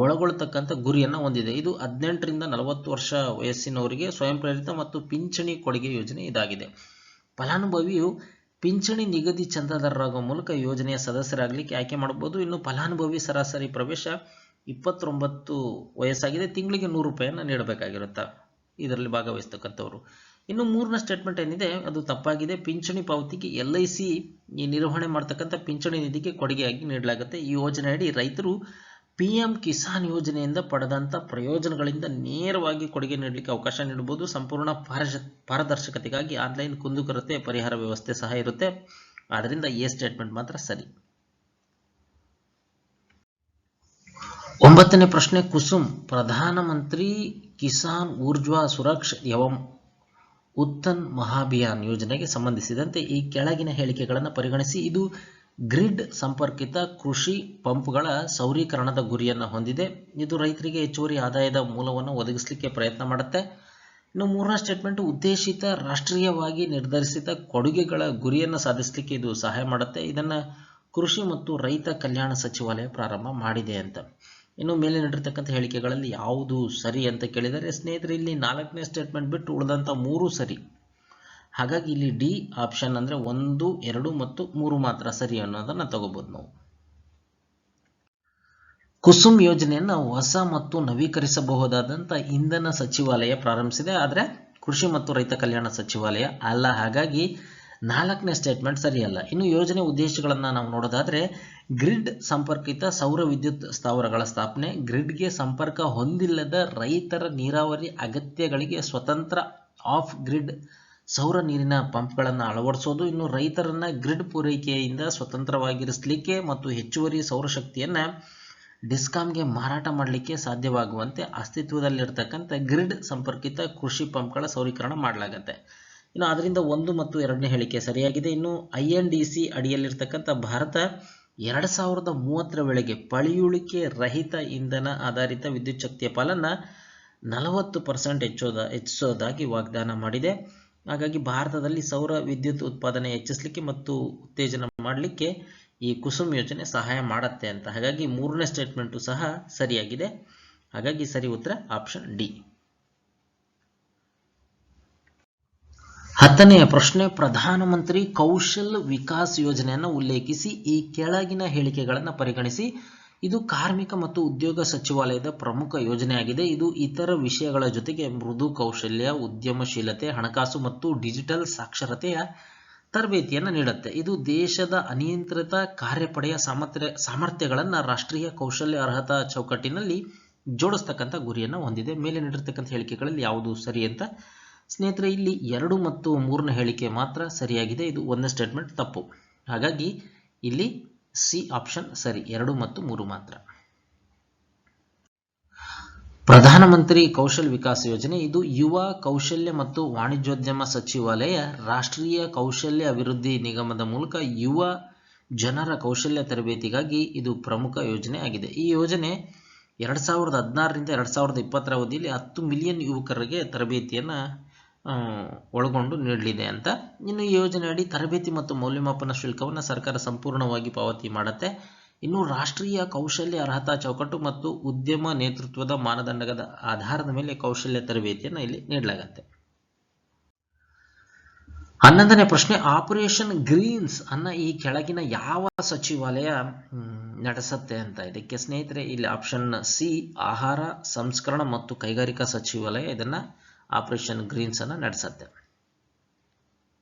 ಒಳಗೊಳ್ಳತಕ್ಕಂಥ ಗುರಿಯನ್ನು ಹೊಂದಿದೆ. ಇದು 18ರಿಂದ 40 ವರ್ಷ ವಯಸ್ಸಿನವರಿಗೆ ಸ್ವಯಂ ಪ್ರೇರಿತ ಮತ್ತು ಪಿಂಚಣಿ ಕೊಡುಗೆ ಯೋಜನೆ ಇದಾಗಿದೆ. ಫಲಾನುಭವಿಯು ಪಿಂಚಣಿ ನಿಗದಿ ಚಂದಾದಾರರಾಗುವ ಮೂಲಕ ಯೋಜನೆಯ ಸದಸ್ಯರಾಗಲಿಕ್ಕೆ ಆಯ್ಕೆ ಮಾಡಬಹುದು. ಇನ್ನು ಫಲಾನುಭವಿ ಸರಾಸರಿ ಪ್ರವೇಶ 29 ವಯಸ್ಸಾಗಿದೆ. ತಿಂಗಳಿಗೆ 100 ರೂಪಾಯಿಯನ್ನು ನೀಡಬೇಕಾಗಿರುತ್ತೆ ಇದರಲ್ಲಿ ಭಾಗವಹಿಸ್ತಕ್ಕಂಥವ್ರು. ಇನ್ನು ಮೂರನೇ ಸ್ಟೇಟ್ಮೆಂಟ್ ಏನಿದೆ ಅದು ತಪ್ಪಾಗಿದೆ. ಪಿಂಚಣಿ ಪಾವತಿಗೆ LIC ಈ ನಿರ್ವಹಣೆ ಮಾಡ್ತಕ್ಕಂಥ ಪಿಂಚಣಿ ನಿಧಿಗೆ ಕೊಡುಗೆಯಾಗಿ ನೀಡಲಾಗುತ್ತೆ. ಈ ಯೋಜನೆಯಡಿ ರೈತರು PM ಕಿಸಾನ್ ಯೋಜನೆಯಿಂದ ಪಡೆದಂಥ ಪ್ರಯೋಜನಗಳಿಂದ ನೇರವಾಗಿ ಕೊಡುಗೆ ನೀಡಲಿಕ್ಕೆ ಅವಕಾಶ ನೀಡಬಹುದು. ಸಂಪೂರ್ಣ ಪಾರದರ್ಶಕತೆಗಾಗಿ ಆನ್ಲೈನ್ ಕುಂದುಕೊರತೆ ಪರಿಹಾರ ವ್ಯವಸ್ಥೆ ಸಹ ಇರುತ್ತೆ. ಆದ್ದರಿಂದ ಎ ಸ್ಟೇಟ್ಮೆಂಟ್ ಮಾತ್ರ ಸರಿ. 9ನೇ ಪ್ರಶ್ನೆ, ಕುಸುಮ್ ಪ್ರಧಾನಮಂತ್ರಿ ಕಿಸಾನ್ ಊರ್ಜ್ವಾ ಸುರಕ್ಷ ಎವಂ ಉತ್ತನ್ ಮಹಾಭಿಯಾನ್ ಯೋಜನೆಗೆ ಸಂಬಂಧಿಸಿದಂತೆ ಈ ಕೆಳಗಿನ ಹೇಳಿಕೆಗಳನ್ನು ಪರಿಗಣಿಸಿ. ಇದು ಗ್ರಿಡ್ ಸಂಪರ್ಕಿತ ಕೃಷಿ ಪಂಪ್ಗಳ ಸೌರೀಕರಣದ ಗುರಿಯನ್ನು ಹೊಂದಿದೆ. ಇದು ರೈತರಿಗೆ ಹೆಚ್ಚುವರಿ ಆದಾಯದ ಮೂಲವನ್ನು ಒದಗಿಸಲಿಕ್ಕೆ ಪ್ರಯತ್ನ ಮಾಡುತ್ತೆ. ಇನ್ನು ಮೂರನೇ ಸ್ಟೇಟ್ಮೆಂಟ್, ಉದ್ದೇಶಿತ ರಾಷ್ಟ್ರೀಯವಾಗಿ ನಿರ್ಧರಿಸಿದ ಕೊಡುಗೆಗಳ ಗುರಿಯನ್ನು ಸಾಧಿಸಲಿಕ್ಕೆ ಇದು ಸಹಾಯ ಮಾಡುತ್ತೆ. ಇದನ್ನು ಕೃಷಿ ಮತ್ತು ರೈತ ಕಲ್ಯಾಣ ಸಚಿವಾಲಯ ಪ್ರಾರಂಭ ಮಾಡಿದೆ ಅಂತ. ಇನ್ನು ಮೇಲೆ ನೀಡಿರ್ತಕ್ಕಂಥ ಹೇಳಿಕೆಗಳಲ್ಲಿ ಯಾವುದು ಸರಿ ಅಂತ ಕೇಳಿದರೆ ಸ್ನೇಹಿತರೆ, ಇಲ್ಲಿ 4ನೇ ಸ್ಟೇಟ್ಮೆಂಟ್ ಬಿಟ್ಟು ಉಳಿದಂಥ 3 ಸರಿ. ಹಾಗಾಗಿ ಇಲ್ಲಿ ಡಿ ಆಪ್ಷನ್ ಅಂದರೆ 1, 2 ಮತ್ತು 3 ಮಾತ್ರ ಸರಿ ಅನ್ನೋದನ್ನು ತಗೋಬಹುದು ನಾವು. ಕುಸುಮ್ ಯೋಜನೆಯನ್ನು ಹೊಸ ಮತ್ತು ನವೀಕರಿಸಬಹುದಾದಂಥ ಇಂಧನ ಸಚಿವಾಲಯ ಪ್ರಾರಂಭಿಸಿದೆ, ಆದರೆ ಕೃಷಿ ಮತ್ತು ರೈತ ಕಲ್ಯಾಣ ಸಚಿವಾಲಯ ಅಲ್ಲ. ಹಾಗಾಗಿ 4ನೇ ಸ್ಟೇಟ್ಮೆಂಟ್ ಸರಿಯಲ್ಲ. ಇನ್ನು ಯೋಜನೆ ಉದ್ದೇಶಗಳನ್ನು ನಾವು ನೋಡೋದಾದರೆ ಗ್ರಿಡ್ ಸಂಪರ್ಕಿತ ಸೌರ ವಿದ್ಯುತ್ ಸ್ಥಾವರಗಳ ಸ್ಥಾಪನೆ, ಗ್ರಿಡ್ಗೆ ಸಂಪರ್ಕ ಹೊಂದಿಲ್ಲದ ರೈತರ ನೀರಾವರಿ ಅಗತ್ಯಗಳಿಗೆ ಸ್ವತಂತ್ರ ಆಫ್ ಗ್ರಿಡ್ ಸೌರ ನೀರಿನ ಪಂಪ್ಗಳನ್ನು ಅಳವಡಿಸೋದು, ಇನ್ನು ರೈತರನ್ನ ಗ್ರಿಡ್ ಪೂರೈಕೆಯಿಂದ ಸ್ವತಂತ್ರವಾಗಿರಿಸಲಿಕ್ಕೆ ಮತ್ತು ಹೆಚ್ಚುವರಿ ಸೌರಶಕ್ತಿಯನ್ನು ಡಿಸ್ಕಾಮ್ಗೆ ಮಾರಾಟ ಮಾಡಲಿಕ್ಕೆ ಸಾಧ್ಯವಾಗುವಂತೆ ಅಸ್ತಿತ್ವದಲ್ಲಿರ್ತಕ್ಕಂಥ ಗ್ರಿಡ್ ಸಂಪರ್ಕಿತ ಕೃಷಿ ಪಂಪ್ಗಳ ಸೌರೀಕರಣ ಮಾಡಲಾಗುತ್ತೆ. ಇನ್ನು ಅದರಿಂದ 1 ಮತ್ತು 2ನೇ ಹೇಳಿಕೆ ಸರಿಯಾಗಿದೆ. ಇನ್ನು INDC ಅಡಿಯಲ್ಲಿರ್ತಕ್ಕಂಥ ಭಾರತ 2030ರ ವೇಳೆಗೆ ಪಳೆಯುಳಿಕೆ ರಹಿತ ಇಂಧನ ಆಧಾರಿತ ವಿದ್ಯುತ್ ಶಕ್ತಿಯ ಪಾಲನ್ನು 40% ಹೆಚ್ಚಿಸೋದಾಗಿ ವಾಗ್ದಾನ ಮಾಡಿದೆ. ಹಾಗಾಗಿ ಭಾರತದಲ್ಲಿ ಸೌರ ವಿದ್ಯುತ್ ಉತ್ಪಾದನೆ ಹೆಚ್ಚಿಸಲಿಕ್ಕೆ ಮತ್ತು ಉತ್ತೇಜನ ಮಾಡಲಿಕ್ಕೆ ಈ ಕುಸುಮ್ ಯೋಜನೆ ಸಹಾಯ ಮಾಡುತ್ತೆ ಅಂತ. ಹಾಗಾಗಿ 3ನೇ ಸ್ಟೇಟ್ಮೆಂಟು ಸಹ ಸರಿಯಾಗಿದೆ. ಹಾಗಾಗಿ ಸರಿ ಉತ್ತರ ಆಪ್ಷನ್ ಡಿ. 10ನೆಯ ಪ್ರಶ್ನೆ, ಪ್ರಧಾನಮಂತ್ರಿ ಕೌಶಲ್ ವಿಕಾಸ್ ಯೋಜನೆಯನ್ನು ಉಲ್ಲೇಖಿಸಿ ಈ ಕೆಳಗಿನ ಹೇಳಿಕೆಗಳನ್ನು ಪರಿಗಣಿಸಿ. ಇದು ಕಾರ್ಮಿಕ ಮತ್ತು ಉದ್ಯೋಗ ಸಚಿವಾಲಯದ ಪ್ರಮುಖ ಯೋಜನೆಯಾಗಿದೆ. ಇದು ಇತರ ವಿಷಯಗಳ ಜೊತೆಗೆ ಮೃದು ಕೌಶಲ್ಯ, ಉದ್ಯಮಶೀಲತೆ, ಹಣಕಾಸು ಮತ್ತು ಡಿಜಿಟಲ್ ಸಾಕ್ಷರತೆಯ ತರಬೇತಿಯನ್ನು ನೀಡುತ್ತೆ. ಇದು ದೇಶದ ಅನಿಯಂತ್ರಿತ ಕಾರ್ಯಪಡೆಯ ಸಾಮರ್ಥ್ಯಗಳನ್ನು ರಾಷ್ಟ್ರೀಯ ಕೌಶಲ್ಯ ಅರ್ಹತಾ ಚೌಕಟ್ಟಿನಲ್ಲಿ ಜೋಡಿಸ್ತಕ್ಕಂಥ ಗುರಿಯನ್ನು ಹೊಂದಿದೆ. ಮೇಲೆ ನೀಡಿರ್ತಕ್ಕಂಥ ಹೇಳಿಕೆಗಳಲ್ಲಿ ಯಾವುದು ಸರಿ ಅಂತ ಸ್ನೇಹಿತರೆ, ಇಲ್ಲಿ 2 ಮತ್ತು 3ನೇ ಹೇಳಿಕೆ ಮಾತ್ರ ಸರಿಯಾಗಿದೆ. ಇದು 1ನೇ ಸ್ಟೇಟ್ಮೆಂಟ್ ತಪ್ಪು. ಹಾಗಾಗಿ ಇಲ್ಲಿ ಸಿ ಆಪ್ಷನ್ ಸರಿ, 2 ಮತ್ತು 3 ಮಾತ್ರ. ಪ್ರಧಾನಮಂತ್ರಿ ಕೌಶಲ್ ವಿಕಾಸ್ ಯೋಜನೆ ಇದು ಯುವ ಕೌಶಲ್ಯ ಮತ್ತು ವಾಣಿಜ್ಯೋದ್ಯಮ ಸಚಿವಾಲಯ ರಾಷ್ಟ್ರೀಯ ಕೌಶಲ್ಯ ಅಭಿವೃದ್ಧಿ ನಿಗಮದ ಮೂಲಕ ಯುವ ಜನರ ಕೌಶಲ್ಯ ತರಬೇತಿಗಾಗಿ ಇದು ಪ್ರಮುಖ ಯೋಜನೆ ಆಗಿದೆ. ಈ ಯೋಜನೆ 2016ರಿಂದ 2020ರ ಅವಧಿಯಲ್ಲಿ 10 ಮಿಲಿಯನ್ ಯುವಕರಿಗೆ ತರಬೇತಿಯನ್ನು ಒಳಗೊಂಡು ನೀಡಲಿದೆ ಅಂತ. ಇನ್ನು ಈ ಯೋಜನೆ ಅಡಿ ತರಬೇತಿ ಮತ್ತು ಮೌಲ್ಯಮಾಪನ ಶುಲ್ಕವನ್ನು ಸರ್ಕಾರ ಸಂಪೂರ್ಣವಾಗಿ ಪಾವತಿ ಮಾಡುತ್ತೆ. ಇನ್ನು ರಾಷ್ಟ್ರೀಯ ಕೌಶಲ್ಯ ಅರ್ಹತಾ ಚೌಕಟ್ಟು ಮತ್ತು ಉದ್ಯಮ ನೇತೃತ್ವದ ಮಾನದಂಡದ ಆಧಾರದ ಮೇಲೆ ಕೌಶಲ್ಯ ತರಬೇತಿಯನ್ನು ಇಲ್ಲಿ ನೀಡಲಾಗುತ್ತೆ. 11ನೇ ಪ್ರಶ್ನೆ, ಆಪರೇಷನ್ ಗ್ರೀನ್ಸ್ ಅನ್ನ ಈ ಕೆಳಗಿನ ಯಾವ ಸಚಿವಾಲಯ ನಡೆಸುತ್ತೆ ಅಂತ. ಇದಕ್ಕೆ ಸ್ನೇಹಿತರೆ ಇಲ್ಲಿ ಆಪ್ಷನ್ ಸಿ ಆಹಾರ ಸಂಸ್ಕರಣ ಮತ್ತು ಕೈಗಾರಿಕಾ ಸಚಿವಾಲಯ ಇದನ್ನ ಆಪರೇಷನ್ ಗ್ರೀನ್ಸ್ ಅನ್ನ ನಡೆಸುತ್ತೆ.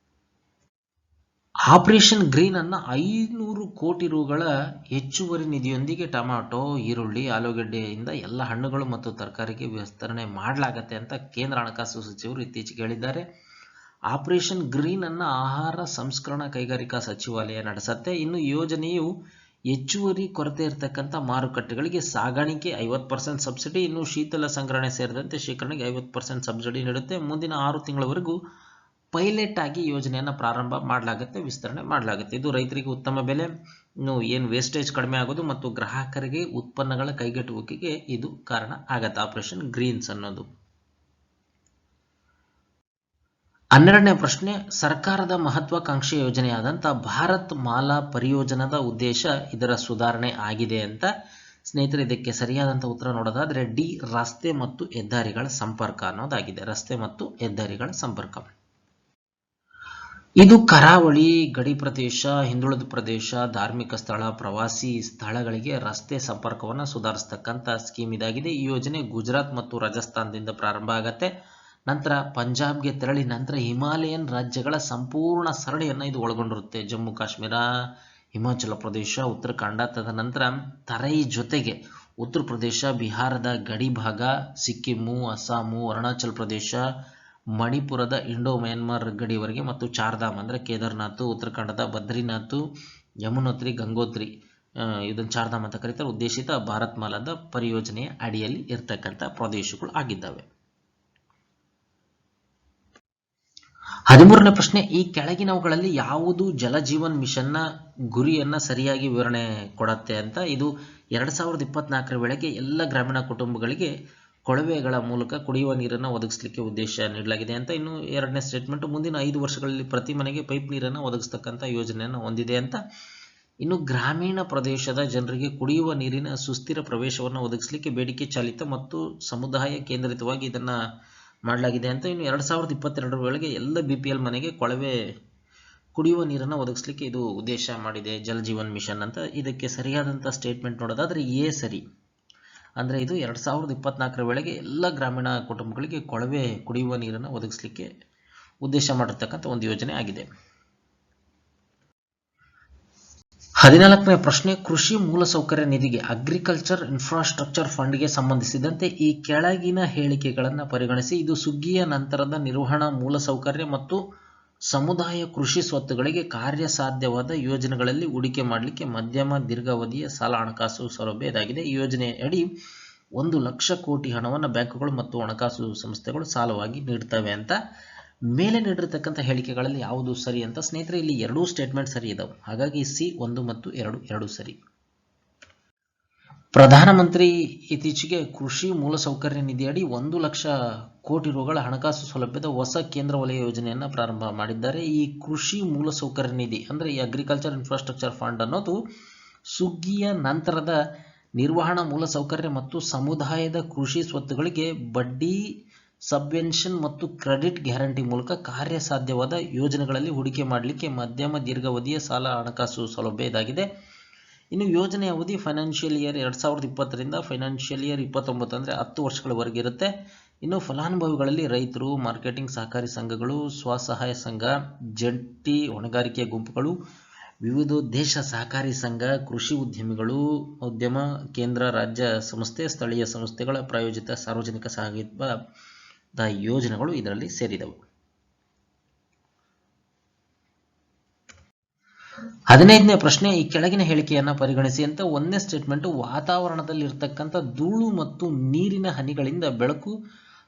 ಆಪರೇಷನ್ ಗ್ರೀನ್ ಅನ್ನ 500 ಕೋಟಿ ರುಗಳ ಹೆಚ್ಚುವರಿ ನಿಧಿಯೊಂದಿಗೆ ಟೊಮ್ಯಾಟೊ, ಈರುಳ್ಳಿ, ಆಲೂಗಡ್ಡೆಯಿಂದ ಎಲ್ಲ ಹಣ್ಣುಗಳು ಮತ್ತು ತರಕಾರಿಗೆ ವಿಸ್ತರಣೆ ಮಾಡಲಾಗುತ್ತೆ ಅಂತ ಕೇಂದ್ರ ಹಣಕಾಸು ಸಚಿವರು ಇತ್ತೀಚೆಗೆ ಹೇಳಿದ್ದಾರೆ. ಆಪರೇಷನ್ ಗ್ರೀನ್ ಅನ್ನ ಆಹಾರ ಸಂಸ್ಕರಣಾ ಕೈಗಾರಿಕಾ ಸಚಿವಾಲಯ ನಡೆಸುತ್ತೆ. ಇನ್ನು ಯೋಜನೆಯು ಹೆಚ್ಚುವರಿ ಕೊರತೆ ಇರತಕ್ಕಂಥ ಮಾರುಕಟ್ಟೆಗಳಿಗೆ ಸಾಗಾಣಿಕೆ 50% ಸಬ್ಸಿಡಿ, ಇನ್ನು ಶೀತಲ ಸಂಗ್ರಹಣೆ ಸೇರಿದಂತೆ ಶೇಖರಣೆಗೆ 50% ಸಬ್ಸಿಡಿ ನೀಡುತ್ತೆ. ಮುಂದಿನ 6 ತಿಂಗಳವರೆಗೂ ಪೈಲಟ್ ಆಗಿ ಯೋಜನೆಯನ್ನು ಪ್ರಾರಂಭ ಮಾಡಲಾಗುತ್ತೆ, ವಿಸ್ತರಣೆ ಮಾಡಲಾಗುತ್ತೆ. ಇದು ರೈತರಿಗೆ ಉತ್ತಮ ಬೆಲೆ, ಇನ್ನು ಏನು ವೇಸ್ಟೇಜ್ ಕಡಿಮೆ ಆಗೋದು ಮತ್ತು ಗ್ರಾಹಕರಿಗೆ ಉತ್ಪನ್ನಗಳ ಕೈಗೆಟುಕುವಿಕೆಗೆ ಇದು ಕಾರಣ ಆಗತ್ತೆ ಆಪರೇಷನ್ ಗ್ರೀನ್ಸ್ ಅನ್ನೋದು. 12ನೇ ಪ್ರಶ್ನೆ, ಸರ್ಕಾರದ ಮಹತ್ವಾಕಾಂಕ್ಷಿ ಯೋಜನೆಯಾದಂಥ ಭಾರತ್ ಮಾಲಾ ಪರಿಯೋಜನದ ಉದ್ದೇಶ ಇದರ ಸುಧಾರಣೆ ಆಗಿದೆ ಅಂತ. ಸ್ನೇಹಿತರೆ ಇದಕ್ಕೆ ಸರಿಯಾದಂಥ ಉತ್ತರ ನೋಡೋದಾದ್ರೆ ಡಿ ರಸ್ತೆ ಮತ್ತು ಹೆದ್ದಾರಿಗಳ ಸಂಪರ್ಕ ಅನ್ನೋದಾಗಿದೆ. ರಸ್ತೆ ಮತ್ತು ಹೆದ್ದಾರಿಗಳ ಸಂಪರ್ಕ ಇದು ಕರಾವಳಿ, ಗಡಿ ಪ್ರದೇಶ, ಹಿಂದುಳಿದ ಪ್ರದೇಶ, ಧಾರ್ಮಿಕ ಸ್ಥಳ, ಪ್ರವಾಸಿ ಸ್ಥಳಗಳಿಗೆ ರಸ್ತೆ ಸಂಪರ್ಕವನ್ನು ಸುಧಾರಿಸತಕ್ಕಂಥ ಸ್ಕೀಮ್ ಇದಾಗಿದೆ. ಈ ಯೋಜನೆ ಗುಜರಾತ್ ಮತ್ತು ರಾಜಸ್ಥಾನದಿಂದ ಪ್ರಾರಂಭ ಆಗತ್ತೆ. ನಂತರ ಪಂಜಾಬ್ಗೆ ತೆರಳಿ ನಂತರ ಹಿಮಾಲಯನ್ ರಾಜ್ಯಗಳ ಸಂಪೂರ್ಣ ಸರಣಿಯನ್ನು ಇದು ಒಳಗೊಂಡಿರುತ್ತೆ. ಜಮ್ಮು ಕಾಶ್ಮೀರ, ಹಿಮಾಚಲ ಪ್ರದೇಶ, ಉತ್ತರಾಖಂಡ, ತದನಂತರ ತರೈ ಜೊತೆಗೆ ಉತ್ತರ ಪ್ರದೇಶ, ಬಿಹಾರದ ಗಡಿ ಭಾಗ, ಸಿಕ್ಕಿಮು, ಅಸ್ಸಾಮು, ಅರುಣಾಚಲ ಪ್ರದೇಶ, ಮಣಿಪುರದ ಇಂಡೋ ಮ್ಯಾನ್ಮಾರ್ ಗಡಿವರೆಗೆ ಮತ್ತು ಚಾರ್ಧಾಮ್ ಅಂದರೆ ಕೇದಾರ್ನಾಥ್, ಉತ್ತರಾಖಂಡದ ಬದ್ರಿನಾಥ್, ಯಮುನೋತ್ರಿ, ಗಂಗೋತ್ರಿ, ಇದನ್ನು ಚಾರ್ಧಾಮ್ ಅಂತ ಕರೀತಾರೆ, ಉದ್ದೇಶಿತ ಭಾರತ್ ಮಾಲಾದ ಪರಿಯೋಜನೆಯ ಅಡಿಯಲ್ಲಿ ಇರ್ತಕ್ಕಂಥ ಪ್ರದೇಶಗಳು ಆಗಿದ್ದಾವೆ. 13ನೇ ಪ್ರಶ್ನೆ, ಈ ಕೆಳಗಿನವುಗಳಲ್ಲಿ ಯಾವುದು ಜಲ ಜೀವನ್ ಮಿಷನ್ನ ಗುರಿಯನ್ನ ಸರಿಯಾಗಿ ವಿವರಣೆ ಕೊಡುತ್ತೆ ಅಂತ. ಇದು 2024ರ ವೇಳೆಗೆ ಎಲ್ಲ ಗ್ರಾಮೀಣ ಕುಟುಂಬಗಳಿಗೆ ಕೊಳವೆಗಳ ಮೂಲಕ ಕುಡಿಯುವ ನೀರನ್ನು ಒದಗಿಸಲಿಕ್ಕೆ ಉದ್ದೇಶ ನೀಡಲಾಗಿದೆ ಅಂತ. ಇನ್ನು 2ನೇ ಸ್ಟೇಟ್ಮೆಂಟ್, ಮುಂದಿನ 5 ವರ್ಷಗಳಲ್ಲಿ ಪ್ರತಿ ಮನೆಗೆ ಪೈಪ್ ನೀರನ್ನು ಒದಗಿಸ್ತಕ್ಕಂಥ ಯೋಜನೆಯನ್ನು ಹೊಂದಿದೆ ಅಂತ. ಇನ್ನು ಗ್ರಾಮೀಣ ಪ್ರದೇಶದ ಜನರಿಗೆ ಕುಡಿಯುವ ನೀರಿನ ಸುಸ್ಥಿರ ಪ್ರವೇಶವನ್ನು ಒದಗಿಸಲಿಕ್ಕೆ ಬೇಡಿಕೆ ಚಾಲಿತ ಮತ್ತು ಸಮುದಾಯ ಕೇಂದ್ರಿತವಾಗಿ ಇದನ್ನು ಮಾಡಲಾಗಿದೆ ಅಂತ. ಇನ್ನು 2022ರ ವೇಳೆಗೆ ಎಲ್ಲ BPL ಮನೆಗೆ ಕೊಳವೆ ಕುಡಿಯುವ ನೀರನ್ನು ಒದಗಿಸಲಿಕ್ಕೆ ಇದು ಉದ್ದೇಶ ಮಾಡಿದೆ ಜಲ್ ಜೀವನ್ ಮಿಷನ್ ಅಂತ. ಇದಕ್ಕೆ ಸರಿಯಾದಂಥ ಸ್ಟೇಟ್ಮೆಂಟ್ ನೋಡೋದಾದ್ರೆ ಎ ಸರಿ. ಅಂದರೆ ಇದು 2024ರ ವೇಳೆಗೆ ಎಲ್ಲ ಗ್ರಾಮೀಣ ಕುಟುಂಬಗಳಿಗೆ ಕೊಳವೆ ಕುಡಿಯುವ ನೀರನ್ನು ಒದಗಿಸಲಿಕ್ಕೆ ಉದ್ದೇಶ ಮಾಡಿರ್ತಕ್ಕಂಥ ಒಂದು ಯೋಜನೆ ಆಗಿದೆ. 14ನೇ ಪ್ರಶ್ನೆ, ಕೃಷಿ ಮೂಲಸೌಕರ್ಯ ನಿಧಿಗೆ ಅಗ್ರಿಕಲ್ಚರ್ ಇನ್ಫ್ರಾಸ್ಟ್ರಕ್ಚರ್ ಫಂಡ್ಗೆ ಸಂಬಂಧಿಸಿದಂತೆ ಈ ಕೆಳಗಿನ ಹೇಳಿಕೆಗಳನ್ನು ಪರಿಗಣಿಸಿ. ಇದು ಸುಗ್ಗಿಯ ನಂತರದ ನಿರ್ವಹಣಾ ಮೂಲಸೌಕರ್ಯ ಮತ್ತು ಸಮುದಾಯ ಕೃಷಿ ಸ್ವತ್ತುಗಳಿಗೆ ಕಾರ್ಯಸಾಧ್ಯವಾದ ಯೋಜನೆಗಳಲ್ಲಿ ಹೂಡಿಕೆ ಮಾಡಲಿಕ್ಕೆ ಮಧ್ಯಮ ದೀರ್ಘಾವಧಿಯ ಸಾಲ ಹಣಕಾಸು ಸೌಲಭ್ಯ ಇದಾಗಿದೆ. ಈ ಯೋಜನೆಯಡಿ 1 ಲಕ್ಷ ಕೋಟಿ ಹಣವನ್ನು ಬ್ಯಾಂಕುಗಳು ಮತ್ತು ಹಣಕಾಸು ಸಂಸ್ಥೆಗಳು ಸಾಲವಾಗಿ ನೀಡ್ತವೆ ಅಂತ. ಮೇಲೆ ನೀಡಿರ್ತಕ್ಕಂಥ ಹೇಳಿಕೆಗಳಲ್ಲಿ ಯಾವುದು ಸರಿ ಅಂತ. ಸ್ನೇಹಿತರೆ, ಇಲ್ಲಿ 2 ಸ್ಟೇಟ್ಮೆಂಟ್ ಸರಿ ಇದಾವೆ. ಹಾಗಾಗಿ ಸಿ 1 ಮತ್ತು 2 ಸರಿ. ಪ್ರಧಾನಮಂತ್ರಿ ಇತ್ತೀಚೆಗೆ ಕೃಷಿ ಮೂಲಸೌಕರ್ಯ ನಿಧಿಯಡಿ 1 ಲಕ್ಷ ಕೋಟಿ ರುಗಳ ಹಣಕಾಸು ಸೌಲಭ್ಯದ ಹೊಸ ಕೇಂದ್ರ ವಲಯ ಯೋಜನೆಯನ್ನು ಪ್ರಾರಂಭ ಮಾಡಿದ್ದಾರೆ. ಈ ಕೃಷಿ ಮೂಲಸೌಕರ್ಯ ನಿಧಿ ಅಂದರೆ ಈ ಅಗ್ರಿಕಲ್ಚರ್ ಇನ್ಫ್ರಾಸ್ಟ್ರಕ್ಚರ್ ಫಂಡ್ ಅನ್ನೋದು ಸುಗ್ಗಿಯ ನಂತರದ ನಿರ್ವಹಣಾ ಮೂಲಸೌಕರ್ಯ ಮತ್ತು ಸಮುದಾಯದ ಕೃಷಿ ಸ್ವತ್ತುಗಳಿಗೆ ಬಡ್ಡಿ, ಸಬ್ವೆನ್ಷನ್ ಮತ್ತು ಕ್ರೆಡಿಟ್ ಗ್ಯಾರಂಟಿ ಮೂಲಕ ಕಾರ್ಯಸಾಧ್ಯವಾದ ಯೋಜನೆಗಳಲ್ಲಿ ಹೂಡಿಕೆ ಮಾಡಲಿಕ್ಕೆ ಮಧ್ಯಮ ದೀರ್ಘಾವಧಿಯ ಸಾಲ ಹಣಕಾಸು ಸೌಲಭ್ಯ ಇದಾಗಿದೆ. ಇನ್ನು ಯೋಜನೆಯ ಅವಧಿ ಫೈನಾನ್ಷಿಯಲ್ ಇಯರ್ 2020ರಿಂದ ಫೈನಾನ್ಷಿಯಲ್ ಇಯರ್ 2029 ಅಂದರೆ 10 ವರ್ಷಗಳವರೆಗೆ ಇರುತ್ತೆ. ಇನ್ನು ಫಲಾನುಭವಿಗಳಲ್ಲಿ ರೈತರು, ಮಾರ್ಕೆಟಿಂಗ್ ಸಹಕಾರಿ ಸಂಘಗಳು, ಸ್ವಸಹಾಯ ಸಂಘ, ಜಂಟಿ ಹೊಣೆಗಾರಿಕೆಯ ಗುಂಪುಗಳು, ವಿವಿಧೋದ್ದೇಶ ಸಹಕಾರಿ ಸಂಘ, ಕೃಷಿ ಉದ್ಯಮ ಕೇಂದ್ರ, ರಾಜ್ಯ ಸಂಸ್ಥೆ, ಸ್ಥಳೀಯ ಸಂಸ್ಥೆಗಳ ಪ್ರಾಯೋಜಿತ ಸಾರ್ವಜನಿಕ ಸಹಭಾಗಿತ್ವದ ಯೋಜನೆಗಳು ಇದರಲ್ಲಿ ಸೇರಿದವು. 15ನೇ ಪ್ರಶ್ನೆ, ಈ ಕೆಳಗಿನ ಹೇಳಿಕೆಯನ್ನು ಪರಿಗಣಿಸಿ ಅಂತ. 1ನೇ ಸ್ಟೇಟ್ಮೆಂಟ್, ವಾತಾವರಣದಲ್ಲಿ ಇರತಕ್ಕಂಥ ಧೂಳು ಮತ್ತು ನೀರಿನ ಹನಿಗಳಿಂದ ಬೆಳಕು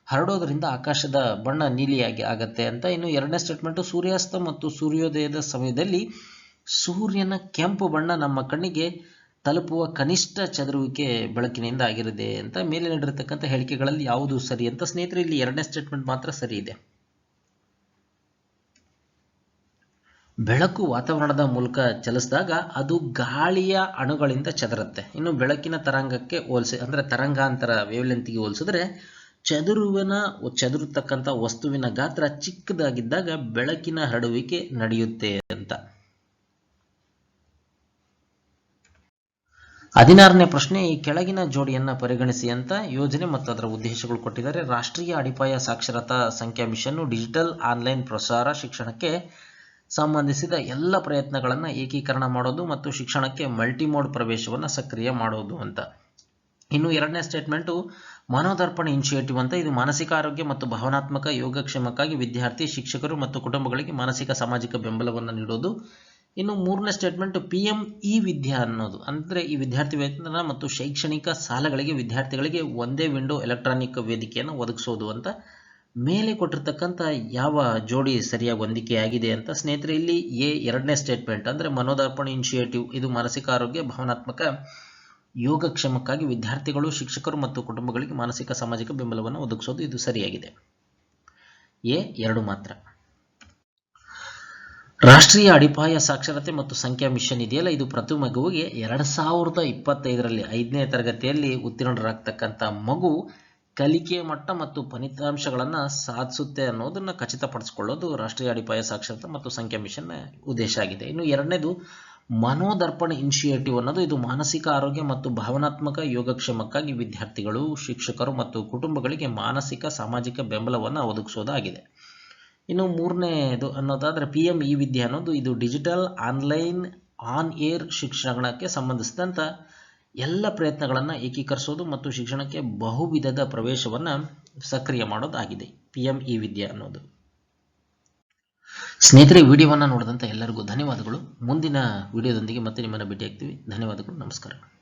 ಹರಡೋದ್ರಿಂದ ಆಕಾಶದ ಬಣ್ಣ ನೀಲಿಯಾಗಿ ಆಗತ್ತೆ ಅಂತ. ಇನ್ನು 2ನೇ ಸ್ಟೇಟ್ಮೆಂಟ್, ಸೂರ್ಯಾಸ್ತ ಮತ್ತು ಸೂರ್ಯೋದಯದ ಸಮಯದಲ್ಲಿ ಸೂರ್ಯನ ಕೆಂಪು ಬಣ್ಣ ನಮ್ಮ ಕಣ್ಣಿಗೆ ತಲುಪುವ ಕನಿಷ್ಠ ಚದುರುವಿಕೆ ಬೆಳಕಿನಿಂದ ಆಗಿರದೆ ಅಂತ. ಮೇಲೆ ನೀಡಿರತಕ್ಕಂಥ ಹೇಳಿಕೆಗಳಲ್ಲಿ ಯಾವುದು ಸರಿ ಅಂತ. ಸ್ನೇಹಿತರೆ, ಇಲ್ಲಿ 2ನೇ ಸ್ಟೇಟ್ಮೆಂಟ್ ಮಾತ್ರ ಸರಿ ಇದೆ. ಬೆಳಕು ವಾತಾವರಣದ ಮೂಲಕ ಚಲಿಸಿದಾಗ ಅದು ಗಾಳಿಯ ಅಣುಗಳಿಂದ ಚದರುತ್ತೆ. ಇನ್ನು ಬೆಳಕಿನ ತರಂಗಕ್ಕೆ ಅಂದರೆ ತರಂಗಾಂತರ ವೇವ್ಲೆಂತ್ಗೆ ಹೋಲಿಸಿದ್ರೆ ಚದುರತಕ್ಕಂಥ ವಸ್ತುವಿನ ಗಾತ್ರ ಚಿಕ್ಕದಾಗಿದ್ದಾಗ ಬೆಳಕಿನ ಹರಡುವಿಕೆ ನಡೆಯುತ್ತೆ ಅಂತ. 16ನೇ ಪ್ರಶ್ನೆ, ಈ ಕೆಳಗಿನ ಜೋಡಿಯನ್ನ ಪರಿಗಣಿಸಿ ಅಂತ. ಯೋಜನೆ ಮತ್ತು ಅದರ ಉದ್ದೇಶಗಳು ಕೊಟ್ಟಿದ್ದಾರೆ. ರಾಷ್ಟ್ರೀಯ ಅಡಿಪಾಯ ಸಾಕ್ಷರತಾ ಸಂಖ್ಯಾ ಮಿಷನ್ ಡಿಜಿಟಲ್ ಆನ್ಲೈನ್ ಪ್ರಸಾರ ಶಿಕ್ಷಣಕ್ಕೆ ಸಂಬಂಧಿಸಿದ ಎಲ್ಲ ಪ್ರಯತ್ನಗಳನ್ನು ಏಕೀಕರಣ ಮಾಡೋದು ಮತ್ತು ಶಿಕ್ಷಣಕ್ಕೆ ಮಲ್ಟಿಮೋಡ್ ಪ್ರವೇಶವನ್ನು ಸಕ್ರಿಯ ಮಾಡೋದು ಅಂತ. ಇನ್ನು 2ನೇ ಸ್ಟೇಟ್ಮೆಂಟು, ಮನೋದರ್ಪಣ ಇನಿಷಿಯೇಟಿವ್ ಅಂತ. ಇದು ಮಾನಸಿಕ ಆರೋಗ್ಯ ಮತ್ತು ಭಾವನಾತ್ಮಕ ಯೋಗಕ್ಷೇಮಕ್ಕಾಗಿ ವಿದ್ಯಾರ್ಥಿ, ಶಿಕ್ಷಕರು ಮತ್ತು ಕುಟುಂಬಗಳಿಗೆ ಮಾನಸಿಕ ಸಾಮಾಜಿಕ ಬೆಂಬಲವನ್ನು ನೀಡೋದು. ಇನ್ನು 3ನೇ ಸ್ಟೇಟ್ಮೆಂಟ್, PM ಇ-ವಿದ್ಯಾ ಅನ್ನೋದು ಅಂದರೆ ಈ ವಿದ್ಯಾರ್ಥಿ ವೇತನ ಮತ್ತು ಶೈಕ್ಷಣಿಕ ಸಾಲಗಳಿಗೆ ವಿದ್ಯಾರ್ಥಿಗಳಿಗೆ ಒಂದೇ ವಿಂಡೋ ಎಲೆಕ್ಟ್ರಾನಿಕ್ ವೇದಿಕೆಯನ್ನು ಒದಗಿಸೋದು ಅಂತ. ಮೇಲೆ ಕೊಟ್ಟಿರ್ತಕ್ಕಂಥ ಯಾವ ಜೋಡಿ ಸರಿಯಾಗಿ ಹೊಂದಿಕೆಯಾಗಿದೆ ಅಂತ. ಸ್ನೇಹಿತರೆ, ಇಲ್ಲಿ 2ನೇ ಸ್ಟೇಟ್ಮೆಂಟ್ ಅಂದರೆ ಮನೋದರ್ಪಣ ಇನಿಷಿಯೇಟಿವ್ ಇದು ಮಾನಸಿಕ ಆರೋಗ್ಯ, ಭಾವನಾತ್ಮಕ ಯೋಗಕ್ಷೇಮಕ್ಕಾಗಿ ವಿದ್ಯಾರ್ಥಿಗಳು, ಶಿಕ್ಷಕರು ಮತ್ತು ಕುಟುಂಬಗಳಿಗೆ ಮಾನಸಿಕ ಸಾಮಾಜಿಕ ಬೆಂಬಲವನ್ನು ಒದಗಿಸೋದು, ಇದು ಸರಿಯಾಗಿದೆ. 2 ಮಾತ್ರ. ರಾಷ್ಟ್ರೀಯ ಅಡಿಪಾಯ ಸಾಕ್ಷರತೆ ಮತ್ತು ಸಂಖ್ಯಾ ಮಿಷನ್ ಇದೆಯಲ್ಲ, ಇದು ಪ್ರತಿ ಮಗುವಿಗೆ 2025ರಲ್ಲಿ 5ನೇ ತರಗತಿಯಲ್ಲಿ ಉತ್ತೀರ್ಣರಾಗ್ತಕ್ಕಂಥ ಮಗು ಕಲಿಕೆಯ ಮಟ್ಟ ಮತ್ತು ಫಲಿತಾಂಶಗಳನ್ನು ಸಾಧಿಸುತ್ತೆ ಅನ್ನೋದನ್ನು ಖಚಿತಪಡಿಸಿಕೊಳ್ಳೋದು ರಾಷ್ಟ್ರೀಯ ಅಡಿಪಾಯ ಸಾಕ್ಷರತೆ ಮತ್ತು ಸಂಖ್ಯಾ ಮಿಷನ್ನ ಉದ್ದೇಶ ಆಗಿದೆ. ಇನ್ನು 2ನೇದು ಮನೋದರ್ಪಣ ಇನಿಷಿಯೇಟಿವ್ ಅನ್ನೋದು ಇದು ಮಾನಸಿಕ ಆರೋಗ್ಯ ಮತ್ತು ಭಾವನಾತ್ಮಕ ಯೋಗಕ್ಷೇಮಕ್ಕಾಗಿ ವಿದ್ಯಾರ್ಥಿಗಳು, ಶಿಕ್ಷಕರು ಮತ್ತು ಕುಟುಂಬಗಳಿಗೆ ಮಾನಸಿಕ ಸಾಮಾಜಿಕ ಬೆಂಬಲವನ್ನು ಒದಗಿಸೋದಾಗಿದೆ. ಇನ್ನು ಮೂರನೇದು ಅನ್ನೋದಾದರೆ PM ಇ-ವಿದ್ಯೆ ಅನ್ನೋದು ಇದು ಡಿಜಿಟಲ್, ಆನ್ಲೈನ್, ಆನ್ ಏರ್ ಶಿಕ್ಷಣಕ್ಕೆ ಸಂಬಂಧಿಸಿದಂಥ ಎಲ್ಲ ಪ್ರಯತ್ನಗಳನ್ನು ಏಕೀಕರಿಸೋದು ಮತ್ತು ಶಿಕ್ಷಣಕ್ಕೆ ಬಹುವಿಧದ ಪ್ರವೇಶವನ್ನು ಸಕ್ರಿಯ ಮಾಡೋದಾಗಿದೆ PM ಇ-ವಿದ್ಯೆ ಅನ್ನೋದು. ಸ್ನೇಹಿತರೆ, ವಿಡಿಯೋವನ್ನು ನೋಡಿದಂಥ ಎಲ್ಲರಿಗೂ ಧನ್ಯವಾದಗಳು. ಮುಂದಿನ ವಿಡಿಯೋದೊಂದಿಗೆ ಮತ್ತೆ ನಿಮ್ಮನ್ನು ಭೇಟಿಯಾಗ್ತೀವಿ. ಧನ್ಯವಾದಗಳು. ನಮಸ್ಕಾರ.